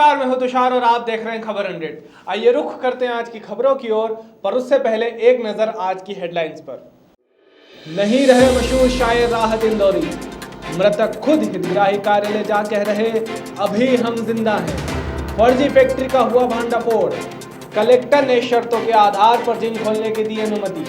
नमस्कार, मैं हूं तुषार और आप देख रहे हैं खबर 100। आइए रुख करते हैं आज की खबरों की ओर, पर उससे पहले एक नजर आज की हेडलाइंस पर। नहीं रहे मशहूर शायर राहत इंदौरी, मृतक खुद हितग्राही कार्यालय जा कह रहे अभी हम जिंदा हैं। फर्जी फैक्ट्री का हुआ भांडाफोड़, कलेक्टर ने शर्तों के आधार पर जिम खोलने की दी अनुमति।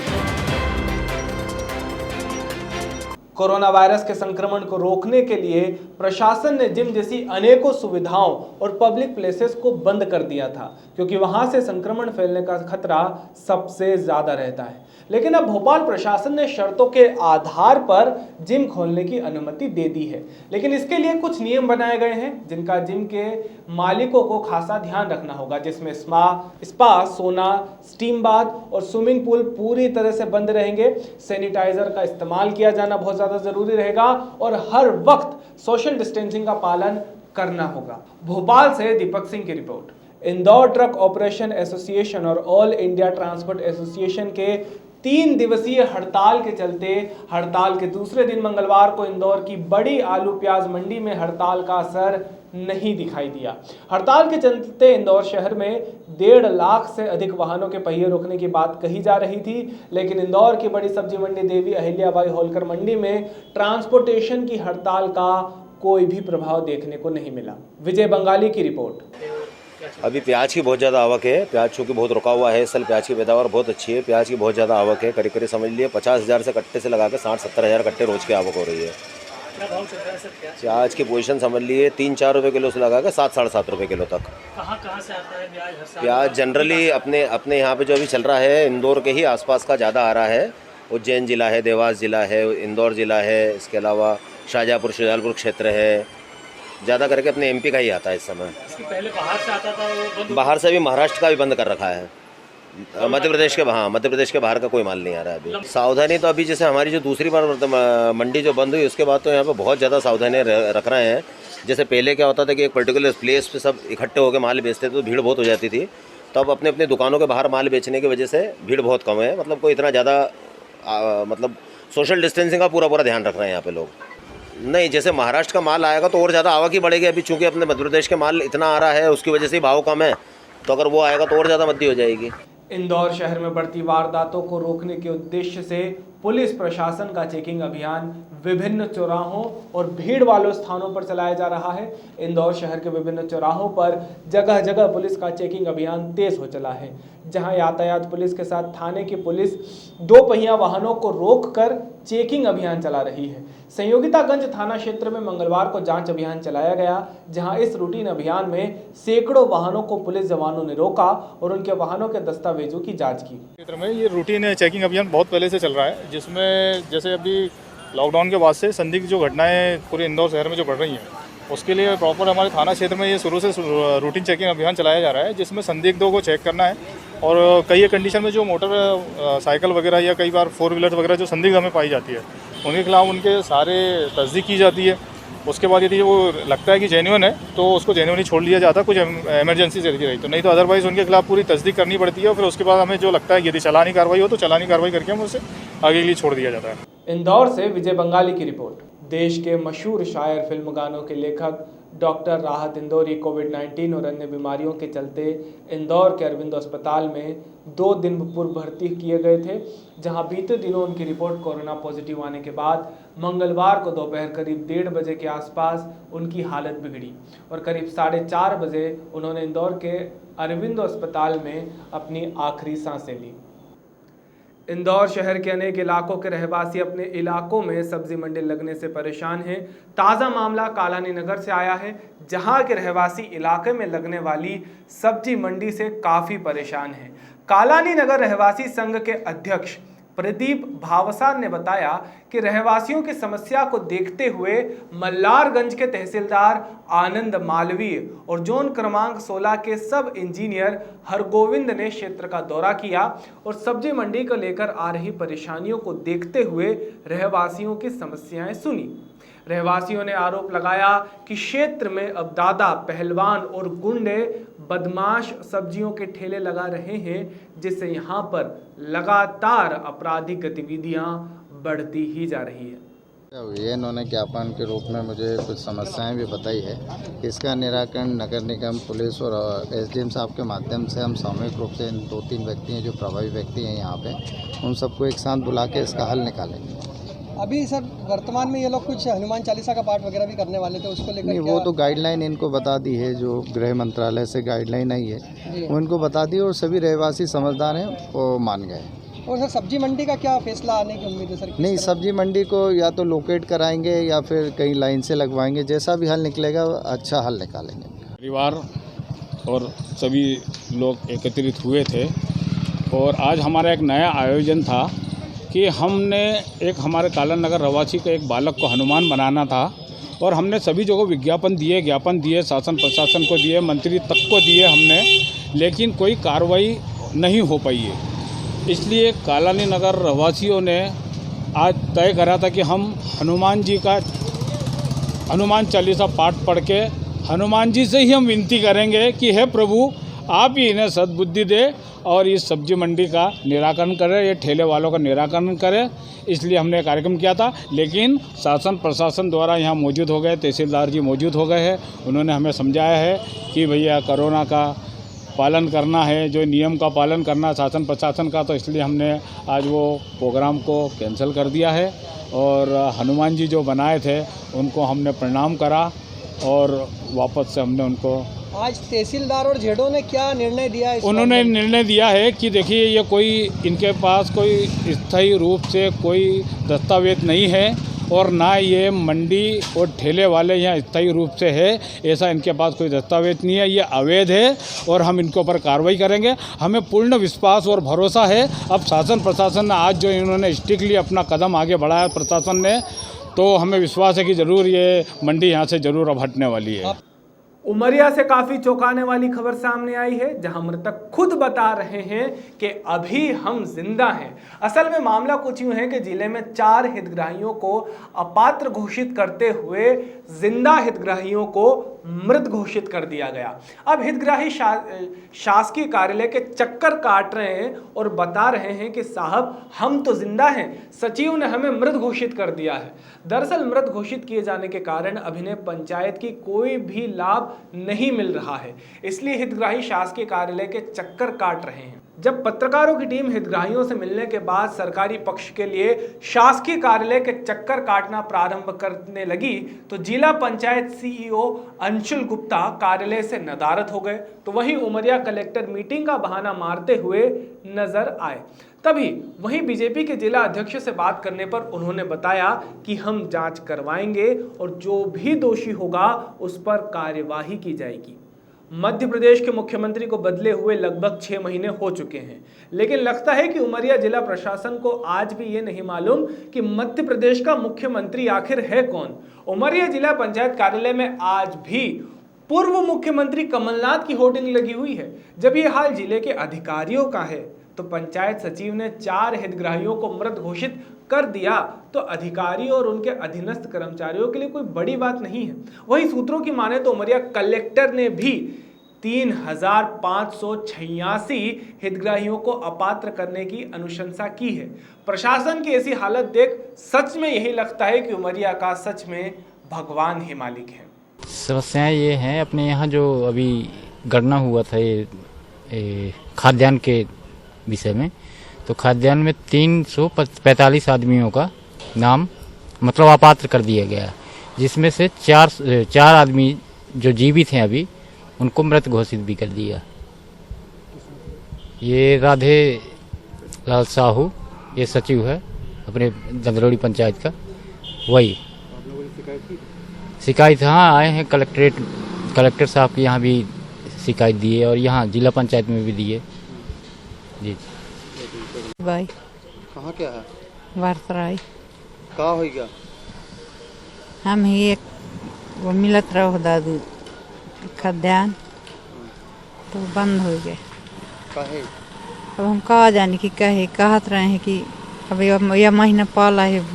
कोरोना वायरस के संक्रमण को रोकने के लिए प्रशासन ने जिम जैसी अनेकों सुविधाओं और पब्लिक प्लेसेस को बंद कर दिया था, क्योंकि वहां से संक्रमण फैलने का खतरा सबसे ज्यादा रहता है। लेकिन अब भोपाल प्रशासन ने शर्तों के आधार पर जिम खोलने की अनुमति दे दी है, लेकिन इसके लिए कुछ नियम बनाए गए हैं जिनका जिम के मालिकों को खासा ध्यान रखना होगा, जिसमें स्पा, सोना, स्टीम बाथ और स्विमिंग पूल पूरी तरह से बंद रहेंगे। सैनिटाइजर का इस्तेमाल किया जाना बहुत ज्यादा जरूरी रहेगा और हर वक्त सोशल डिस्टेंसिंग का पालन करना होगा। भोपाल से दीपक सिंह की report. Indore truck operation association और ऑल इंडिया ट्रांसपोर्ट एसोसिएशन के 3 दिवसीय हड़ताल के चलते हड़ताल के दूसरे दिन मंगलवार को इंदौर की बड़ी आलू प्याज मंडी में हड़ताल का असर नहीं दिखाई दिया। हड़ताल के चलते इंदौर शहर में 1.5 लाख से अधिक वाहनों के पहिए रोकने की बात कही जा रही थी, लेकिन इंदौर की बड़ी सब्जी मंडी देवी अहिल्याबाई होलकर मंडी में ट्रांसपोर्टेशन की हड़ताल का कोई भी प्रभाव देखने को नहीं मिला। विजय बंगाली की रिपोर्ट। अभी प्याज की बहुत ज़्यादा आवक है। प्याज चूँकि बहुत रुका हुआ है, इस साल प्याज की पैदावार बहुत अच्छी है। प्याज की बहुत ज़्यादा आवक है, करीब करीब समझ लिए 50,000 से कट्टे से लगा के 60-70 हज़ार कट्टे रोज़ की आवक हो रही है। क्या भाव चल रहा है सर प्याज की पोजीशन समझ लिए 3-4 रुपये किलो से लगा के 7-7.5 रुपये किलो तक। कहाँ से आता है प्याज? हर साल प्याज जनरली अपने यहाँ पे जो अभी चल रहा है, इंदौर के ही आसपास का ज़्यादा आ रहा है। उज्जैन जिला है, देवास जिला है, इंदौर जिला है, इसके अलावा शाहजहाँपुर शुजालपुर क्षेत्र है। ज़्यादा करके अपने एमपी का ही आता है इस समय। इसके पहले बाहर से आता था, वो बंद बाहर से भी महाराष्ट्र का भी बंद कर रखा है। मध्य प्रदेश के बाहर का कोई माल नहीं आ रहा है अभी। सावधानी तो अभी जैसे हमारी जो दूसरी बार मंडी जो बंद हुई उसके बाद तो यहाँ पे बहुत ज़्यादा सावधानी रख रहे हैं। जैसे पहले क्या होता था कि एक पर्टिकुलर प्लेस पे सब इकट्ठे होकर माल बेचते थे तो भीड़ बहुत हो जाती थी। तो अब अपने अपने दुकानों के बाहर माल बेचने की वजह से भीड़ बहुत कम है। मतलब कोई इतना ज़्यादा मतलब सोशल डिस्टेंसिंग का पूरा ध्यान रख रहे हैं यहाँ पे लोग। नहीं, जैसे महाराष्ट्र का माल आएगा तो और ज़्यादा आवक ही बढ़ेगी। अभी चूँकि अपने मध्य प्रदेश के माल इतना आ रहा है उसकी वजह से ही भाव कम है, तो अगर वो आएगा तो और ज़्यादा वृद्धि हो जाएगी। इंदौर शहर में बढ़ती वारदातों को रोकने के उद्देश्य से पुलिस प्रशासन का चेकिंग अभियान विभिन्न चौराहों और भीड़ वाले स्थानों पर चलाया जा रहा है। इंदौर शहर के विभिन्न चौराहों पर जगह जगह पुलिस का चेकिंग अभियान तेज हो चला है, जहां यातायात पुलिस के साथ थाने की पुलिस 2 पहिया वाहनों को रोककर चेकिंग अभियान चला रही है। संयोगितागंज थाना क्षेत्र में मंगलवार को जांच अभियान चलाया गया, जहां इस रूटीन अभियान में सैकड़ों वाहनों को पुलिस जवानों ने रोका और उनके वाहनों के दस्तावेजों की जांच की। क्षेत्र में ये रूटीन चेकिंग अभियान बहुत पहले से चल रहा है, जिसमें जैसे अभी लॉकडाउन के बाद से संदिग्ध जो घटनाएं पूरे इंदौर शहर में जो बढ़ रही हैं उसके लिए प्रॉपर हमारे थाना क्षेत्र में ये शुरू से रूटीन चेकिंग अभियान चलाया जा रहा है, जिसमें संदिग्धों को चेक करना है। और कई कंडीशन में जो मोटर साइकिल वगैरह या कई बार 4 व्हीलर वगैरह जो संदिग्ध हमें पाई जाती है उनके खिलाफ उनके सारे तस्दीक की जाती है। उसके बाद यदि वो लगता है कि जेन्युइन है तो उसको जेन्युइन ही छोड़ दिया जाता है, कुछ इमरजेंसी से रही तो, नहीं तो अदरवाइज़ उनके खिलाफ पूरी तस्दीक करनी पड़ती है। और फिर उसके बाद हमें जो लगता है यदि चालानी कार्रवाई हो तो चालानी कार्रवाई करके हम उसे आगे के लिए छोड़ दिया जाता है। इंदौर से विजय बंगाली की रिपोर्ट। देश के मशहूर शायर, फिल्म गानों के लेखक डॉक्टर राहत इंदौरी कोविड-19 और अन्य बीमारियों के चलते इंदौर के अरविंद अस्पताल में 2 दिन पूर्व भर्ती किए गए थे, जहां बीते दिनों उनकी रिपोर्ट कोरोना पॉजिटिव आने के बाद मंगलवार को दोपहर करीब 1:30 बजे के आसपास उनकी हालत बिगड़ी और करीब 4:30 बजे उन्होंने इंदौर के अरविंद अस्पताल में अपनी आखिरी सांसें ली। इंदौर शहर के अनेक इलाकों के रहवासी अपने इलाकों में सब्जी मंडी लगने से परेशान हैं। ताज़ा मामला कालानी नगर से आया है, जहां के रहवासी इलाके में लगने वाली सब्जी मंडी से काफ़ी परेशान हैं। कालानी नगर रहवासी संघ के अध्यक्ष प्रदीप भावसार ने बताया कि रहवासियों की समस्या को देखते हुए मल्लारगंज के तहसीलदार आनंद मालवीय और जोन क्रमांक 16 के सब इंजीनियर हरगोविंद ने क्षेत्र का दौरा किया और सब्जी मंडी को लेकर आ रही परेशानियों को देखते हुए रहवासियों की समस्याएं सुनी। रहवासियों ने आरोप लगाया कि क्षेत्र में अब दादा, पहलवान और गुंडे बदमाश सब्जियों के ठेले लगा रहे हैं, जिससे यहां पर लगातार आपराधिक गतिविधियां बढ़ती ही जा रही है। ये इन्होंने ज्ञापन के रूप में मुझे कुछ समस्याएं भी बताई है। इसका निराकरण नगर निगम, पुलिस और एसडीएम साहब के माध्यम से हम सामूहिक रूप से इन 2-3 व्यक्ति हैं जो प्रभावी व्यक्ति हैं यहाँ पे, उन सबको एक साथ बुला के इसका हल निकालेंगे। अभी सर वर्तमान में ये लोग कुछ हनुमान चालीसा का पाठ वगैरह भी करने वाले थे, उसको लेकर नहीं, वो तो गाइडलाइन इनको बता दी है, जो गृह मंत्रालय से गाइडलाइन आई है वो इनको बता दी और सभी रहवासी समझदार हैं, वो मान गए। और सर सब्जी मंडी का क्या फैसला आने की उम्मीद है सर? नहीं, सब्जी मंडी को या तो लोकेट कराएंगे या फिर कहीं लाइन से लगवाएंगे, जैसा भी हल निकलेगा अच्छा हल निकालेंगे। परिवार और सभी लोग एकत्रित हुए थे और आज हमारा एक नया आयोजन था कि हमने एक हमारे कालन नगर रवासी का एक बालक को हनुमान बनाना था और हमने सभी जगह ज्ञापन दिए, शासन प्रशासन को दिए, मंत्री तक को दिए हमने, लेकिन कोई कार्रवाई नहीं हो पाई है। इसलिए कालानी नगर रहवासियों ने आज तय करा था कि हम हनुमान जी का हनुमान चालीसा पाठ पढ़ के हनुमान जी से ही हम विनती करेंगे कि हे प्रभु, आप ही इन्हें सद्बुद्धि दे और इस सब्जी मंडी का निराकरण करें, ये ठेले वालों का निराकरण करें। इसलिए हमने कार्यक्रम किया था, लेकिन शासन प्रशासन द्वारा यहाँ मौजूद हो गए, तहसीलदार जी मौजूद हो गए हैं। उन्होंने हमें समझाया है कि भैया कोरोना का पालन करना है, जो नियम का पालन करना शासन प्रशासन का, तो इसलिए हमने आज वो प्रोग्राम को कैंसिल कर दिया है। और हनुमान जी जो बनाए थे उनको हमने प्रणाम करा और वापस से हमने उनको। आज तहसीलदार और जेडो ने क्या निर्णय दिया है? उन्होंने निर्णय दिया है कि देखिए, ये कोई इनके पास कोई स्थायी रूप से कोई दस्तावेज नहीं है और ना ये मंडी और ठेले वाले यहाँ स्थायी रूप से है, ऐसा इनके पास कोई दस्तावेज नहीं है, ये अवैध है और हम इनके ऊपर कार्रवाई करेंगे। हमें पूर्ण विश्वास और भरोसा है। अब शासन प्रशासन ने आज जो इन्होंने स्ट्रिक्टली अपना कदम आगे बढ़ाया प्रशासन ने, तो हमें विश्वास है कि ज़रूर ये मंडी यहाँ से ज़रूर अब हटने वाली है। उमरिया से काफी चौंकाने वाली खबर सामने आई है, जहां मृतक खुद बता रहे हैं कि अभी हम जिंदा हैं। असल में मामला कुछ यूं है कि जिले में 4 हितग्राहियों को अपात्र घोषित करते हुए जिंदा हितग्राहियों को मृत घोषित कर दिया गया। अब हितग्राही शासकीय कार्यालय के चक्कर काट रहे हैं और बता रहे हैं कि साहब हम तो जिंदा हैं, सचिव ने हमें मृत घोषित कर दिया है। दरअसल मृत घोषित किए जाने के कारण अभिनय पंचायत की कोई भी लाभ नहीं मिल रहा है, इसलिए हितग्राही शासकीय कार्यालय के चक्कर काट रहे हैं। जब पत्रकारों की टीम हितग्राहियों से मिलने के बाद सरकारी पक्ष के लिए शासकीय कार्यालय के चक्कर काटना प्रारंभ करने लगी, तो जिला पंचायत सीईओ अंशुल गुप्ता कार्यालय से नदारद हो गए, तो वहीं उमरिया कलेक्टर मीटिंग का बहाना मारते हुए नजर आए। तभी वहीं बीजेपी के जिला अध्यक्ष से बात करने पर उन्होंने बताया कि हम जांच करवाएंगे और जो भी दोषी होगा उस पर कार्यवाही की जाएगी। मध्य प्रदेश के मुख्यमंत्री को बदले हुए लगभग 6 महीने हो चुके हैं, लेकिन लगता है कि उमरिया जिला प्रशासन को आज भी ये नहीं मालूम कि मध्य प्रदेश का मुख्यमंत्री आखिर है कौन। उमरिया जिला पंचायत कार्यालय में आज भी पूर्व मुख्यमंत्री कमलनाथ की होर्डिंग लगी हुई है। जब ये हाल जिले के अधिकारियों का है, तो पंचायत सचिव ने 4 हितग्राहियों को मृत घोषित कर दिया, तो अधिकारी और उनके अधीनस्थ कर्मचारियों के लिए कोई बड़ी बात नहीं है। वहीं सूत्रों की माने तो उमरिया कलेक्टर ने भी 3586 हितग्राहियों को अपात्र करने की अनुशंसा की है। प्रशासन की ऐसी हालत देख सच में यही लगता है कि उमरिया का सच में भगवान ही मालिक है। समस्याएं ये हैं, अपने यहाँ जो अभी गणना हुआ था ये खाद्यान्न के विषय में, तो खाद्यान्न में 345 आदमियों का नाम मतलब अपात्र कर दिया गया, जिसमें से 4 आदमी जो जीवित हैं अभी, उनको मृत घोषित भी कर दिया। ये राधे लाल साहू, ये सचिव है अपने दंदरौड़ी पंचायत का, वही शिकायत हाँ आए हैं कलेक्टर साहब के यहाँ भी शिकायत दिए और यहाँ जिला पंचायत में भी दिए जी। भाई कहाँ क्या है? वारसराय कहाँ होगा? हम ही एक वो मिलत रहो दादू खाद्यान्न, तो बंद हो गए। काहे? अब हम कहा जाने की कहत रहे हैं कि अब यह महीना पाला है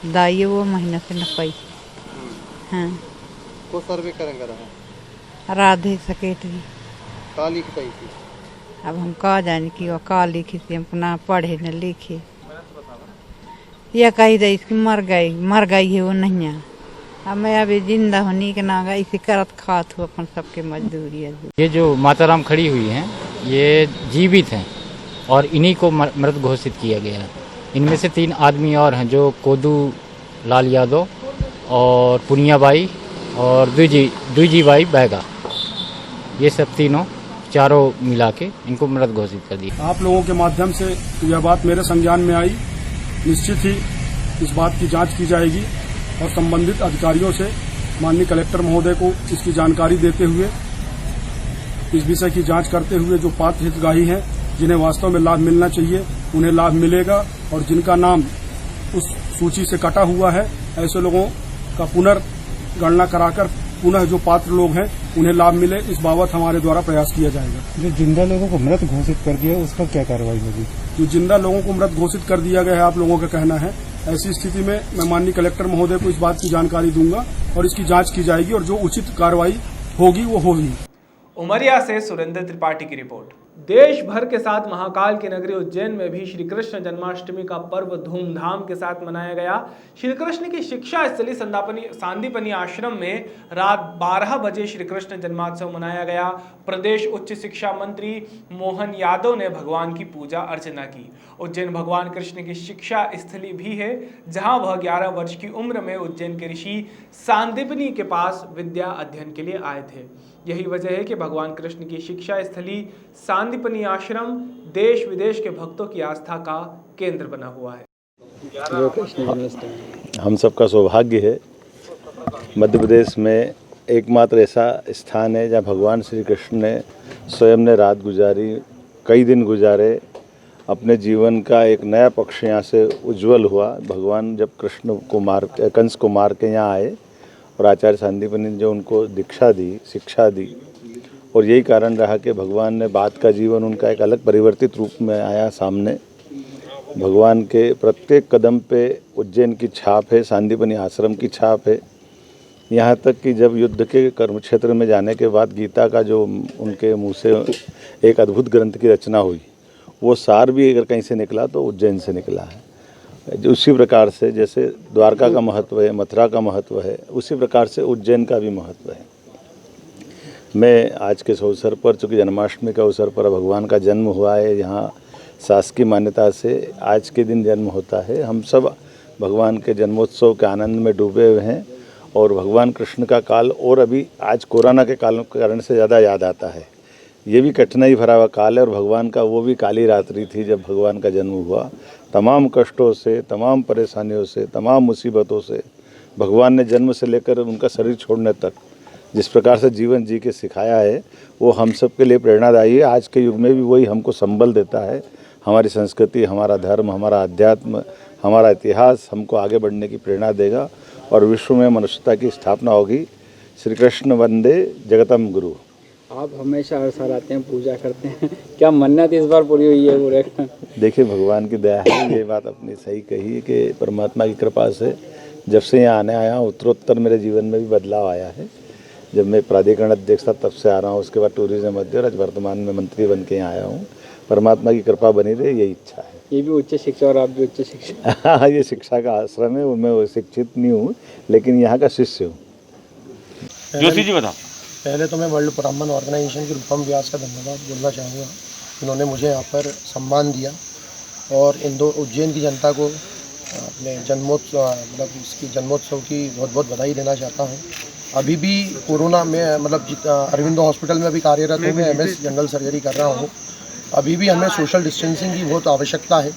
दाइए, वो महीना से न पाई। हाँ को सर्वे करेंगे रहा राधे सेक्रेटरी का लिखता ही थी। अब हम कहा जाने की वो का लिखी थी, हम ना पढ़े न लिखे। या कही रही इसकी मर गई है वो नहीं आ। अब मैं अभी जिंदा होने के ना गई इसी करत खात हूँ अपन सबके मजदूरी है। ये जो माताराम खड़ी हुई हैं ये जीवित हैं और इन्हीं को मृत घोषित किया गया है। इनमें से 3 आदमी और हैं जो कोदू लाल यादव और पुनिया बाई और द्विजी बाई बैगा, ये सब चारों मिला के इनको मृत घोषित कर दिया। आप लोगों के माध्यम से यह बात मेरे संज्ञान में आई। निश्चित ही इस बात की जांच की जाएगी और संबंधित अधिकारियों से माननीय कलेक्टर महोदय को इसकी जानकारी देते हुए इस विषय की जांच करते हुए जो पात्र हितग्राही हैं जिन्हें वास्तव में लाभ मिलना चाहिए उन्हें लाभ मिलेगा और जिनका नाम उस सूची से कटा हुआ है ऐसे लोगों का पुनर्गणना कराकर पुनः जो पात्र लोग हैं उन्हें लाभ मिले, इस बाबत हमारे द्वारा प्रयास किया जाएगा। जो जिंदा लोगों को मृत घोषित कर दिया उसका क्या कार्रवाई होगी? जो जिंदा लोगों को मृत घोषित कर दिया गया है आप लोगों का कहना है, ऐसी स्थिति में मैं माननीय कलेक्टर महोदय को इस बात की जानकारी दूंगा और इसकी जांच की जाएगी और जो उचित कार्रवाई होगी वो होगी। उमरिया से सुरेंद्र त्रिपाठी की रिपोर्ट। देश भर के साथ महाकाल की नगरी उज्जैन में भी श्री कृष्ण जन्माष्टमी का पर्व धूमधाम के साथ मनाया गया। श्री कृष्ण की शिक्षा स्थली सांदीपनी आश्रम में रात 12 बजे श्री कृष्ण जन्मोत्सव मनाया गया। प्रदेश उच्च शिक्षा मंत्री मोहन यादव ने भगवान की पूजा अर्चना की। उज्जैन भगवान कृष्ण की शिक्षा स्थली भी है, जहां वह 11 वर्ष की उम्र में उज्जैन के ऋषि सांदीपनी के पास विद्या अध्ययन के लिए आए थे। यही वजह है कि भगवान कृष्ण की शिक्षा स्थली सांदीपनी आश्रम देश विदेश के भक्तों की आस्था का केंद्र बना हुआ है। हम सबका सौभाग्य है मध्य प्रदेश में एकमात्र ऐसा स्थान है जहाँ भगवान श्री कृष्ण ने स्वयं ने रात गुजारी, कई दिन गुजारे, अपने जीवन का एक नया पक्ष यहाँ से उज्जवल हुआ। भगवान जब कंस को मार के यहाँ आए और आचार्य सांदीपनी ने जो उनको दीक्षा दी, शिक्षा दी, और यही कारण रहा कि भगवान ने बाद का जीवन उनका एक अलग परिवर्तित रूप में आया सामने। भगवान के प्रत्येक कदम पे उज्जैन की छाप है, सांदीपनी आश्रम की छाप है। यहाँ तक कि जब युद्ध के कर्म क्षेत्र में जाने के बाद गीता का जो उनके मुँह से एक अद्भुत ग्रंथ की रचना हुई, वो सार भी अगर कहीं से निकला तो उज्जैन से निकला है। उसी प्रकार से जैसे द्वारका का महत्व है, मथुरा का महत्व है, उसी प्रकार से उज्जैन का भी महत्व है। मैं आज के अवसर पर, चूँकि जन्माष्टमी के अवसर पर भगवान का जन्म हुआ है, यहाँ शासकीय मान्यता से आज के दिन जन्म होता है। हम सब भगवान के जन्मोत्सव के आनंद में डूबे हुए हैं और भगवान कृष्ण का काल और अभी आज कोरोना के कारण से ज़्यादा याद आता है। ये भी कठिनाई भरा हुआ काल है और भगवान का वो भी काली रात्रि थी जब भगवान का जन्म हुआ। तमाम कष्टों से, तमाम परेशानियों से, तमाम मुसीबतों से भगवान ने जन्म से लेकर उनका शरीर छोड़ने तक जिस प्रकार से जीवन जी के सिखाया है वो हम सब के लिए प्रेरणादायी है। आज के युग में भी वही हमको संबल देता है। हमारी संस्कृति, हमारा धर्म, हमारा अध्यात्म, हमारा इतिहास हमको आगे बढ़ने की प्रेरणा देगा और विश्व में मनुष्यता की स्थापना होगी। श्री कृष्ण वंदे जगतम गुरु। आप हमेशा हर साल आते हैं, पूजा करते हैं, क्या मन्नत इस बार पूरी हुई है पूरे? देखिए भगवान की दया है, ये बात अपनी सही कही है कि परमात्मा की कृपा से जब से यहाँ आने आया हूँ उत्तरोत्तर मेरे जीवन में भी बदलाव आया है। जब मैं प्राधिकरण अध्यक्ष था तब से आ रहा हूँ, उसके बाद टूरिज्म अध्यक्ष, आज वर्तमान में मंत्री बन के यहाँ आया हूँ। परमात्मा की कृपा बनी रहे, यही इच्छा है। ये भी उच्च शिक्षा और आप भी उच्च शिक्षा? हाँ, ये शिक्षा का आश्रम है, मैं शिक्षित नहीं हूँ लेकिन यहाँ का शिष्य हूँ। जोशी जी बताओ। पहले तो मैं वर्ल्ड ब्राह्मण ऑर्गेनाइजेशन के रूपम व्यास का धन्यवाद बोलना चाहूँगा। उन्होंने मुझे यहाँ पर सम्मान दिया और उज्जैन की जनता को अपने इसकी जन्मोत्सव की बहुत बहुत बधाई देना चाहता हूँ। अभी भी कोरोना में अरविंदो हॉस्पिटल में अभी कार्यरत हूँ, मैं MS जनरल सर्जरी कर रहा हूँ। अभी भी हमें सोशल डिस्टेंसिंग की बहुत आवश्यकता है।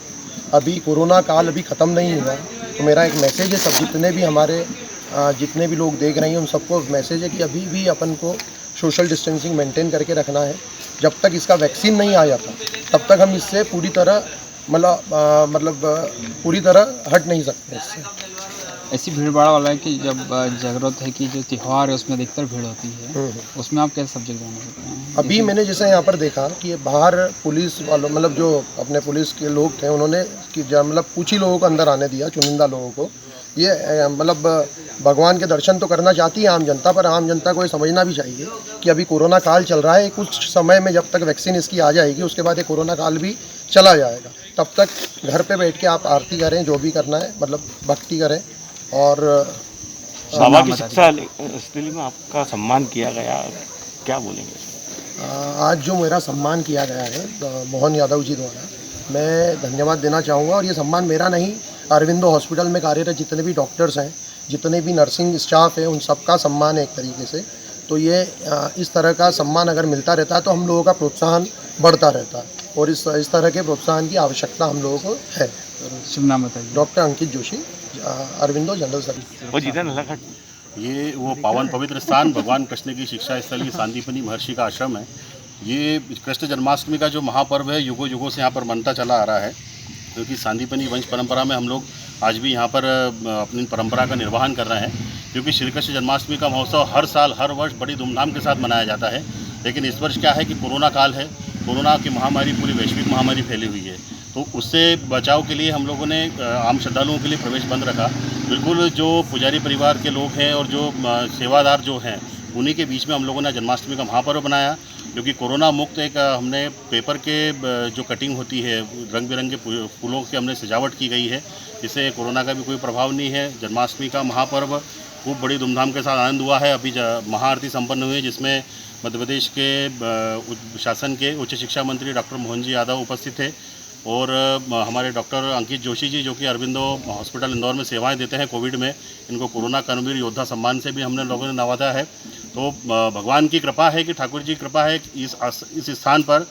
अभी कोरोना काल अभी ख़त्म नहीं हुआ, तो मेरा एक मैसेज है सब जितने भी लोग देख रहे हैं उन सबको मैसेज है कि अभी भी अपन को सोशल डिस्टेंसिंग मेंटेन करके रखना है। जब तक इसका वैक्सीन नहीं आ जाता तब तक हम इससे पूरी तरह हट नहीं सकते इससे। ऐसी भीड़ भाड़ वाला है कि जब जरूरत है कि जो त्यौहार है उसमें अधिकतर भीड़ होती है, उसमें आप कैसे सब्जेक्ट बना सकते हैं? अभी मैंने जैसे यहाँ पर देखा कि बाहर पुलिस वालों जो अपने पुलिस के लोग थे उन्होंने कुछ ही लोगों को अंदर आने दिया, चुनिंदा लोगों को। ये भगवान के दर्शन तो करना चाहती है आम जनता, पर आम जनता को ये समझना भी चाहिए कि अभी कोरोना काल चल रहा है। कुछ समय में जब तक वैक्सीन इसकी आ जाएगी उसके बाद ये कोरोना काल भी चला जाएगा। तब तक घर पे बैठ के आप आरती करें, जो भी करना है, मतलब भक्ति करें। और बाबा की शिक्षा स्थिति में आपका सम्मान किया गया, क्या बोलेंगे? आज जो मेरा सम्मान किया गया है मोहन यादव जी द्वारा, मैं धन्यवाद देना चाहूँगा। और ये सम्मान मेरा नहीं, अरविंदो हॉस्पिटल में कार्यरत जितने भी डॉक्टर्स हैं, जितने भी नर्सिंग स्टाफ है, उन सबका सम्मान है एक तरीके से। तो ये इस तरह का सम्मान अगर मिलता रहता है तो हम लोगों का प्रोत्साहन बढ़ता रहता है, और इस तरह के प्रोत्साहन की आवश्यकता हम लोगों को है। शुभ नाम बताइए। डॉक्टर अंकित जोशी, अरविंदो जनरल सर्विस। ये वो पावन पवित्र स्थान भगवान कृष्ण की शिक्षा स्थली सांदीपनि महर्षि का आश्रम है। ये कृष्ण जन्माष्टमी का जो महापर्व है, युगों युगों से यहाँ पर मनता चला आ रहा है, क्योंकि सांदीपनि वंश परंपरा में हम लोग आज भी यहाँ पर अपनी परंपरा का निर्वहन कर रहे हैं। क्योंकि श्री कृष्ण जन्माष्टमी का महोत्सव हर साल हर वर्ष बड़ी धूमधाम के साथ मनाया जाता है, लेकिन इस वर्ष क्या है कि कोरोना काल है, कोरोना की महामारी पूरी वैश्विक महामारी फैली हुई है, तो उससे बचाव के लिए हम लोगों ने आम श्रद्धालुओं के लिए प्रवेश बंद रखा। बिल्कुल जो पुजारी परिवार के लोग हैं और जो सेवादार जो हैं, उन्हीं के बीच में हम लोगों ने जन्माष्टमी का महापर्व बनाया, जो कि कोरोना मुक्त एक हमने पेपर के जो कटिंग होती है, रंग बिरंगे फूलों की हमने सजावट की गई है, जिससे कोरोना का भी कोई प्रभाव नहीं है। जन्माष्टमी का महापर्व खूब बड़ी धूमधाम के साथ आनंद हुआ है। अभी महाआरती संपन्न हुई, जिसमें मध्य प्रदेश के शासन के उच्च शिक्षा मंत्री डॉक्टर मोहन जी यादव उपस्थित थे, और हमारे डॉक्टर अंकित जोशी जी, जो कि अरविंदो हॉस्पिटल इंदौर में सेवाएं देते हैं कोविड में, इनको कोरोना कर्मवीर योद्धा सम्मान से भी हमने लोगों ने नवाजा है। तो भगवान की कृपा है, कि ठाकुर जी की कृपा है कि इस स्थान पर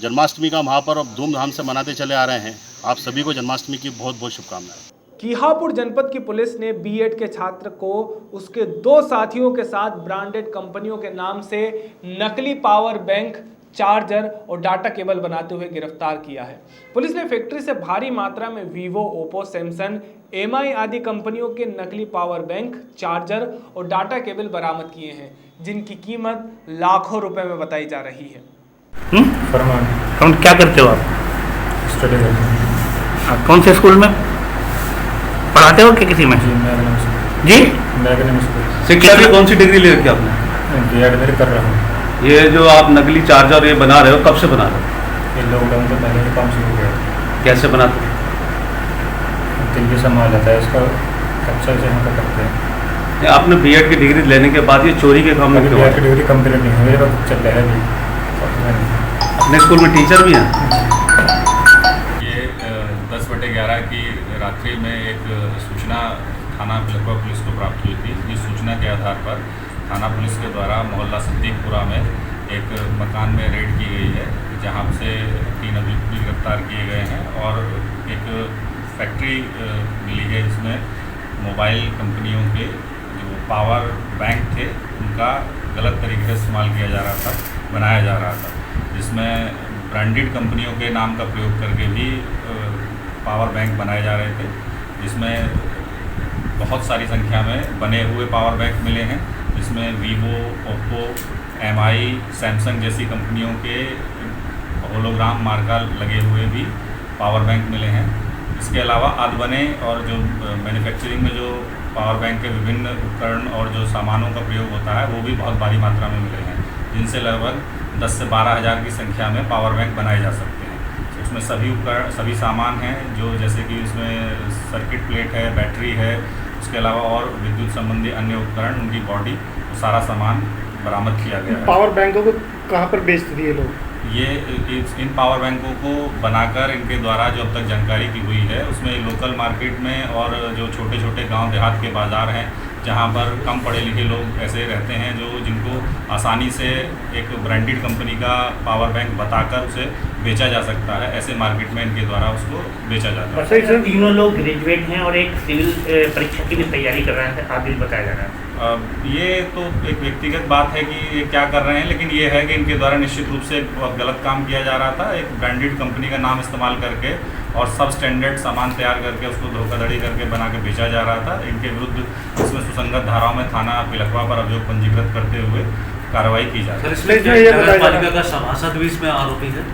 जन्माष्टमी का महापर्व धूमधाम से मनाते चले आ रहे हैं। आप सभी को जन्माष्टमी की बहुत बहुत शुभकामनाएं। कीहापुर जनपद की पुलिस ने बीएड के छात्र को उसके 2 साथियों के साथ ब्रांडेड कंपनियों के नाम से नकली पावर बैंक, चार्जर और डाटा केबल बनाते हुए गिरफ्तार किया है। पुलिस ने फैक्ट्री से भारी मात्रा में वीवो, ओप्पो, सैमसंग, एमआई आदि कंपनियों के नकली पावर बैंक, चार्जर और डाटा केबल बरामद किए हैं, जिनकी कीमत लाखों रुपए में बताई जा रही है। फरमान क्या करते हो आप? स्टडी करते हैं। कौन से स्कूल में पढ़ाते हो कि किसी में? जी, मैग्निम स्कूल। शिक्षा की कौन सी डिग्री ले रखी आपने? बीएड मेरे कर रहा हूँ। ये जो आप नकली चार्जर ये बना रहे हो, कब से बना रहे हो? ये लॉकडाउन से पहले ही काम शुरू किया। कैसे बनाते हो? दिन की संभाल जाता है, इसका कच्चा से हम करते हैं। आपने बीएड की डिग्री लेने के बाद ये चोरी के काम में क्यों? बीएड की डिग्री कंप्लीट नहीं हुई, मेरे पास चल रहा है अभी। अपने स्कूल में टीचर भी हैं? ये 10/11 की रात्रि में एक सूचना थाना पिलखुवा पुलिस को प्राप्त हुई थी। इस सूचना के आधार पर थाना पुलिस के द्वारा मोहल्ला सिद्दीकपुरा में एक मकान में रेड की गई है, जहां से 3 अभियुक्त भी गिरफ्तार किए गए हैं, और एक फैक्ट्री मिली है जिसमें मोबाइल कंपनियों के जो पावर बैंक थे उनका गलत तरीके से इस्तेमाल किया जा रहा था, बनाया जा रहा था, जिसमें ब्रांडेड कंपनियों के नाम का प्रयोग करके भी पावर बैंक बनाए जा रहे थे, जिसमें बहुत सारी संख्या में बने हुए पावर बैंक मिले हैं, जिसमें वीवो, ओप्पो, एमआई, सैमसंग जैसी कंपनियों के होलोग्राम मार्का लगे हुए भी पावर बैंक मिले हैं। इसके अलावा अधबने और जो मैन्युफैक्चरिंग में जो पावर बैंक के विभिन्न उपकरण और जो सामानों का प्रयोग होता है वो भी बहुत भारी मात्रा में मिले हैं, जिनसे लगभग 10 से 12 हज़ार की संख्या में पावर बैंक बनाए जा सकते हैं। उसमें सभी उपकरण, सभी सामान हैं, जो जैसे कि इसमें सर्किट प्लेट है, बैटरी है, उसके अलावा और विद्युत संबंधी अन्य उपकरण, उनकी बॉडी, सारा सामान बरामद किया गया है। पावर बैंकों को कहाँ पर बेचते थे ये लोग? ये इन पावर बैंकों को बनाकर इनके द्वारा जो अब तक जानकारी की हुई है, उसमें लोकल मार्केट में और जो छोटे छोटे गांव देहात के बाज़ार हैं, जहां पर कम पढ़े लिखे लोग ऐसे रहते हैं जो जिनको आसानी से एक ब्रांडेड कंपनी का पावर बैंक बताकर उसे बेचा जा सकता है, ऐसे मार्केट में इनके द्वारा उसको बेचा जाता है। सर, तीनों लोग ग्रेजुएट हैं और एक सिविल परीक्षा की भी तैयारी कर रहे हैं, आगे बताया जा रहा है। ये तो एक व्यक्तिगत बात है कि ये क्या कर रहे हैं, लेकिन ये है कि इनके द्वारा निश्चित रूप से बहुत गलत काम किया जा रहा था। एक ब्रांडेड कंपनी का नाम इस्तेमाल करके और सब स्टैंडर्ड सामान तैयार करके उसको धोखाधड़ी करके बना के बेचा जा रहा था। इनके विरुद्ध इसमें सुसंगत धाराओं में थाना पिलखुवा पर अभियोग पंजीकृत करते हुए कार्रवाई की जा रही है। नगर पालिका का सभासद भी इसमें आरोपी है?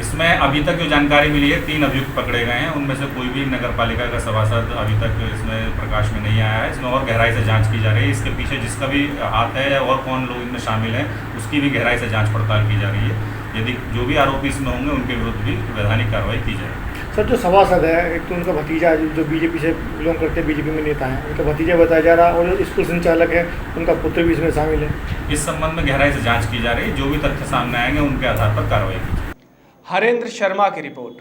इसमें अभी तक जो जानकारी मिली है 3 अभियुक्त पकड़े गए हैं, उनमें से कोई भी नगर पालिका का सभासद अभी तक इसमें प्रकाश में नहीं आया है। इसमें और गहराई से जांच की जा रही है। इसके पीछे जिसका भी हाथ है और कौन लोग इनमें शामिल हैं उसकी भी गहराई से जांच पड़ताल की जा रही है। यदि जो भी आरोपी इसमें होंगे उनके विरुद्ध भी वैधानिक कार्रवाई की जाएगी। सर, जो सभासद है, एक तो उनका भतीजा जो बीजेपी से बिलोंग करते हैं, बीजेपी में नेता है, उनका भतीजा बताया जा रहा है, और जो स्कूल संचालक है उनका पुत्र भी इसमें शामिल है। इस संबंध में गहराई से जांच की जा रही है। जो भी तथ्य सामने आएंगे उनके आधार पर कार्रवाई की जाएगी। हरेंद्र शर्मा की रिपोर्ट।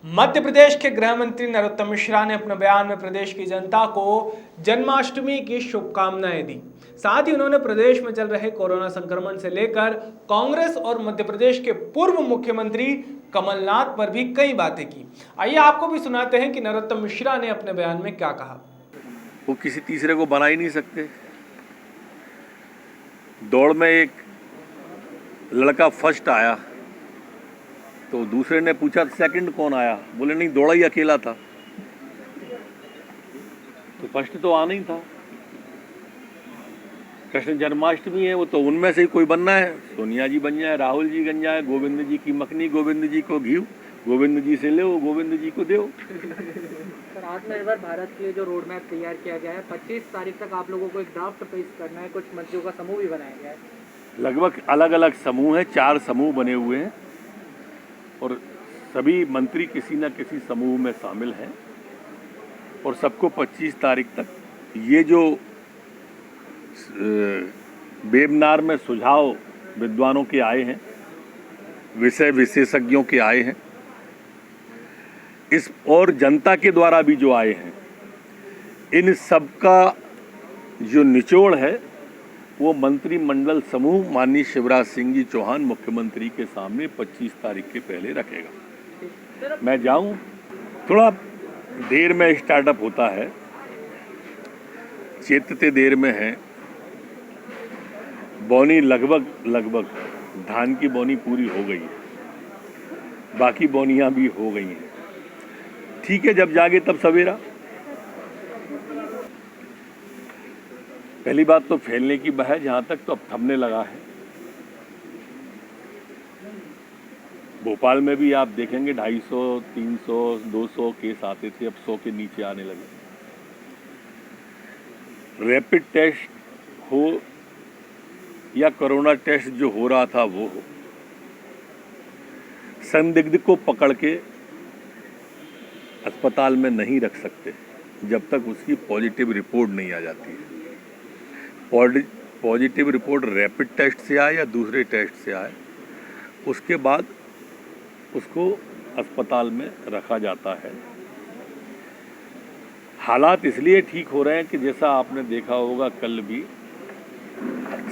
मध्य प्रदेश के गृह मंत्री नरोत्तम मिश्रा ने अपने बयान में प्रदेश की जनता को जन्माष्टमी की शुभकामनाएं दी। साथ ही उन्होंने प्रदेश में चल रहे कोरोना संक्रमण से लेकर कांग्रेस और मध्य प्रदेश के पूर्व मुख्यमंत्री कमलनाथ पर भी कई बातें की। आइए आपको भी सुनाते हैं कि नरोत्तम मिश्रा ने अपने बयान में क्या कहा। वो किसी तीसरे को बना ही नहीं सकते। दौड़ में एक लड़का फर्स्ट आया तो दूसरे ने पूछा सेकंड कौन आया, बोले नहीं दौड़ा ही अकेला था, तो फर्स्ट तो आना ही था। कृष्ण जन्माष्टमी है, वो तो उनमें से ही कोई बनना है। सोनिया जी बन जाए, राहुल जी बन जाए, गोविंद जी की मखनी, गोविंद जी को घी, गोविंद जी से लो, गोविंद जी को दो। सर, आत्मनिर्भर भारत के लिए जो रोड मैप तैयार किया गया है, 25 तारीख तक आप लोगों को एक ड्राफ्ट पेश करना है। कुछ मंत्रियों का समूह भी बनाया गया है। लगभग अलग अलग समूह हैं, 4 समूह बने हुए हैं और सभी मंत्री किसी न किसी समूह में शामिल हैं और सबको 25 तारीख तक ये जो वेबिनार में सुझाव विद्वानों के आए हैं, विषय विशेषज्ञों के आए हैं, इस और जनता के द्वारा भी जो आए हैं, इन सब का जो निचोड़ है वो मंत्रिमंडल समूह माननीय शिवराज सिंह जी चौहान मुख्यमंत्री के सामने 25 तारीख के पहले रखेगा। मैं जाऊं, थोड़ा देर में स्टार्टअप होता है, चेतते देर में है। बौनी लगभग धान की बौनी पूरी हो गई है, बाकी बौनियां भी हो गई हैं। ठीक है, जब जागे तब सवेरा। पहली बात तो फैलने की है, जहां तक तो अब थमने लगा है। भोपाल में भी आप देखेंगे 250, 300, 200 केस आते थे, अब 100 के नीचे आने लगे। रैपिड टेस्ट हो या कोरोना टेस्ट जो हो रहा था वो हो, संदिग्ध को पकड़ के अस्पताल में नहीं रख सकते जब तक उसकी पॉजिटिव रिपोर्ट नहीं आ जाती है। पॉजिटिव रिपोर्ट रैपिड टेस्ट से आए या दूसरे टेस्ट से आए, उसके बाद उसको अस्पताल में रखा जाता है। हालात इसलिए ठीक हो रहे हैं कि जैसा आपने देखा होगा, कल भी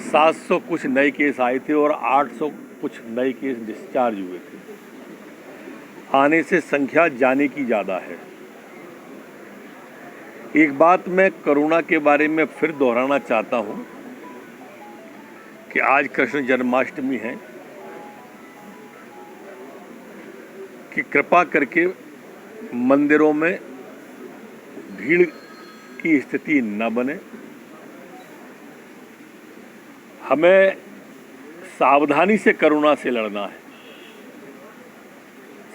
700 कुछ नए केस आए थे और 800 कुछ नए केस डिस्चार्ज हुए थे। आने से संख्या जाने की ज़्यादा है। एक बात मैं कोरोना के बारे में फिर दोहराना चाहता हूं कि आज कृष्ण जन्माष्टमी है, कि कृपा करके मंदिरों में भीड़ की स्थिति न बने। हमें सावधानी से कोरोना से लड़ना है।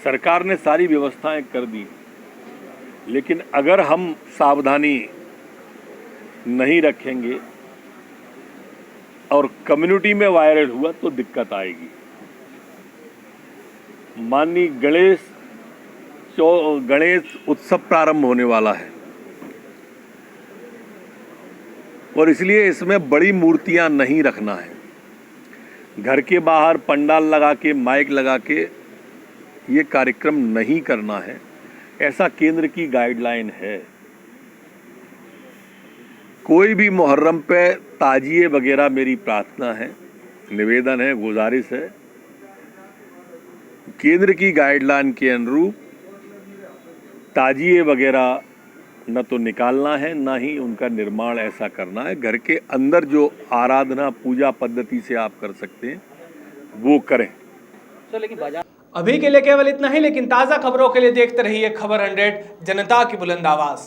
सरकार ने सारी व्यवस्थाएं कर दी, लेकिन अगर हम सावधानी नहीं रखेंगे और कम्युनिटी में वायरल हुआ तो दिक्कत आएगी। माननीय गणेश उत्सव प्रारंभ होने वाला है और इसलिए इसमें बड़ी मूर्तियां नहीं रखना है। घर के बाहर पंडाल लगा के, माइक लगा के ये कार्यक्रम नहीं करना है, ऐसा केंद्र की गाइडलाइन है। कोई भी मुहर्रम पे ताजिए वगैरह, मेरी प्रार्थना है, निवेदन है, गुजारिश है, केंद्र की गाइडलाइन के अनुरूप ताजिए वगैरह न तो निकालना है, ना ही उनका निर्माण ऐसा करना है। घर के अंदर जो आराधना पूजा पद्धति से आप कर सकते हैं वो करें। अभी के लिए केवल इतना ही, लेकिन ताज़ा खबरों के लिए देखते रहिए खबर 100, जनता की बुलंद आवाज़।